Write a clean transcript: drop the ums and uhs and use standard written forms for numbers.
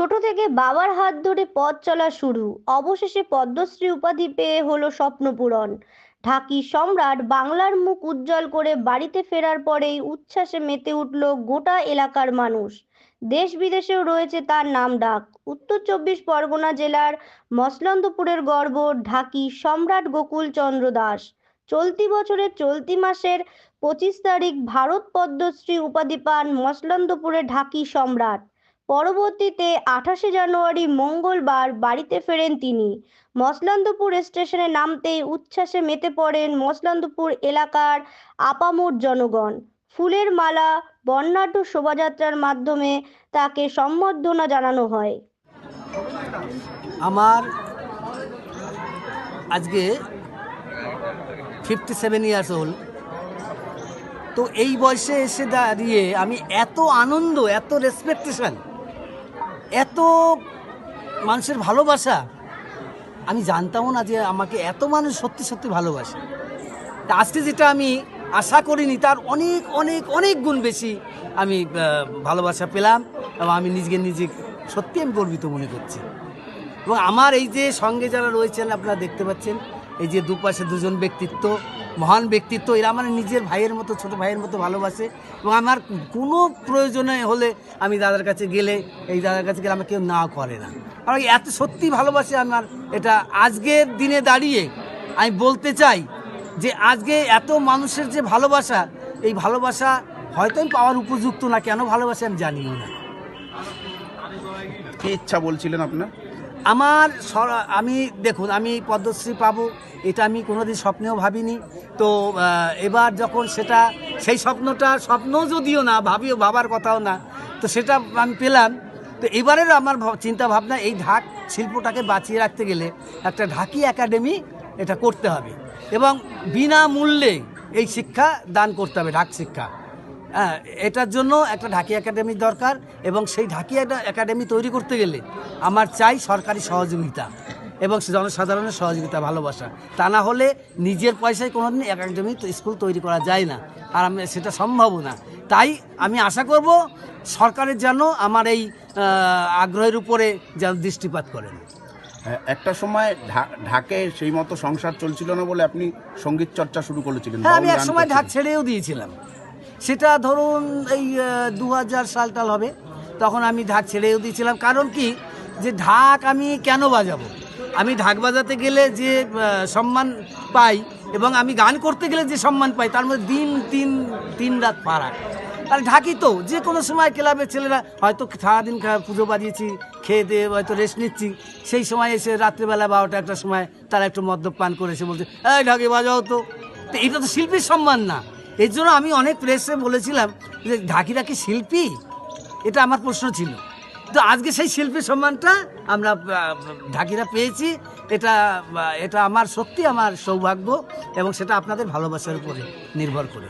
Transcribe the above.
ছোট থেকে বাবার হাত ধরে পথ চলা শুরু, অবশেষে পদ্মশ্রী উপাধি পেয়ে হলো স্বপ্নপূরণ। ঢাকি সম্রাট বাংলার মুখ উজ্জ্বল করে বাড়িতে ফেরার পরেই উচ্ছ্বাসে মেতে উঠল গোটা এলাকার মানুষ। দেশ বিদেশেও রয়েছে তার নাম ডাক। উত্তর চব্বিশ পরগনা জেলার মসলন্দপুরের গর্ব ঢাকি সম্রাট গোকুল চন্দ্র দাস চলতি বছরের চলতি মাসের 25 তারিখ ভারত পদ্মশ্রী উপাধি পান মসলন্দপুরের ঢাকি সম্রাট। পরবর্তীতে 28 জানুয়ারি মঙ্গলবার বাড়িতে ফেরেন তিনি। মসলন্দপুর স্টেশনে নামতেই উচ্ছ্বাসে মেতে পড়েন মসলন্দপুর এলাকার আপামর জনগণ। ফুলের মালা, বর্ণাঢ্য শোভাযাত্রার মাধ্যমে তাকে সম্বর্ধনা জানানো হয়। আমার আজকে 57 ইয়ার্স ওল্ড। তো এই বয়সে এসে দাঁড়িয়ে আমি এত আনন্দ, এত রেসপেক্টেশন, এত মানুষের ভালোবাসা আমি জানতামও না যে আমাকে এত মানুষ সত্যি সত্যি ভালোবাসে। তা আজকে যেটা আমি আশা করিনি তার অনেক অনেক অনেক গুণ বেশি আমি ভালোবাসা পেলাম এবং আমি নিজে সত্যি আমি গর্বিত মনে করছি। এবং আমার এই যে সঙ্গে যারা রয়েছেন আপনারা দেখতে পাচ্ছেন, এই যে দুপাশে দুজন ব্যক্তিত্ব, মহান ব্যক্তিত্ব, এরা আমার নিজের ভাইয়ের মতো, ছোটো ভাইয়ের মতো ভালোবাসে। এবং আমার কোনো প্রয়োজনে হলে আমি দাদার কাছে গেলে, এই দাদার কাছে গেলে আমাকে কেউ না করে না, আমার এত সত্যি ভালোবাসে। আমার এটা আজকের দিনে দাঁড়িয়ে আমি বলতে চাই যে আজকে এত মানুষের যে ভালোবাসা, এই ভালোবাসা হয়তো আমি পাওয়ার উপযুক্ত না, কেন ভালোবাসে আমি জানিও না। কী ইচ্ছা বলছিলেন আপনার? আমি দেখুন, আমি পদ্মশ্রী পাবো এটা আমি কোনোদিন স্বপ্নেও ভাবিনি। তো এবার যখন সেটা, সেই স্বপ্ন যদিও না ভাবার কথাও না, তো সেটা আমি পেলাম। তো এবারের আমার চিন্তা ভাবনা, এই ঢাক শিল্পটাকে বাঁচিয়ে রাখতে গেলে একটা ঢাকি একাডেমি এটা করতে হবে এবং বিনামূল্যে এই শিক্ষা দান করতে হবে, ঢাক শিক্ষা। হ্যাঁ, এটার জন্য একটা ঢাকি একাডেমির দরকার এবং সেই ঢাকি একাডেমি তৈরি করতে গেলে আমার চাই সরকারি সহযোগিতা এবং জনসাধারণের সহযোগিতা, ভালোবাসা। তা না হলে নিজের পয়সায় কোনোদিন একাডেমি স্কুল তৈরি করা যায় না, আর সেটা সম্ভবও না। তাই আমি আশা করব সরকারের যেন আমার এই আগ্রহের উপরে যেন দৃষ্টিপাত করেন। একটা সময় ঢাকে সেই মতো সংসার চলছিল না বলে আপনি সঙ্গীত চর্চা শুরু করেছিলেন। হ্যাঁ, আমি এক সময় ঢাক ছেড়েও দিয়েছিলাম। সেটা ধরুন এই 2000 সালটাল হবে, তখন আমি ঢাক ছেড়েও দিয়েছিলাম। কারণ কি, যে ঢাক আমি কেন বাজাবো? আমি ঢাক বাজাতে গেলে যে সম্মান পাই এবং আমি গান করতে গেলে যে সম্মান পাই, তার মধ্যে তিন রাত ফারাক। আর ঢাকি তো যে কোনো সময় ক্লাবের ছেলেরা হয়তো সারাদিন পুজো বাজিয়েছি, খেয়ে দিয়ে হয়তো রেস্ট নিচ্ছি, সেই সময় এসে রাত্রিবেলা 12টা একটা সময় তারা একটু মদ্যপান করে এসে বলছে, এই ঢাকি বাজাও তো। তো এটা তো শিল্পীর সম্মান না। এর জন্য আমি অনেক প্রেসে বলেছিলাম যে ঢাকিরা কি শিল্পী, এটা আমার প্রশ্ন ছিল। তো আজকে সেই শিল্পীর সম্মানটা আমরা ঢাকিরা পেয়েছি। এটা আমার সত্যি আমার সৌভাগ্য এবং সেটা আপনাদের ভালোবাসার উপরে নির্ভর করে।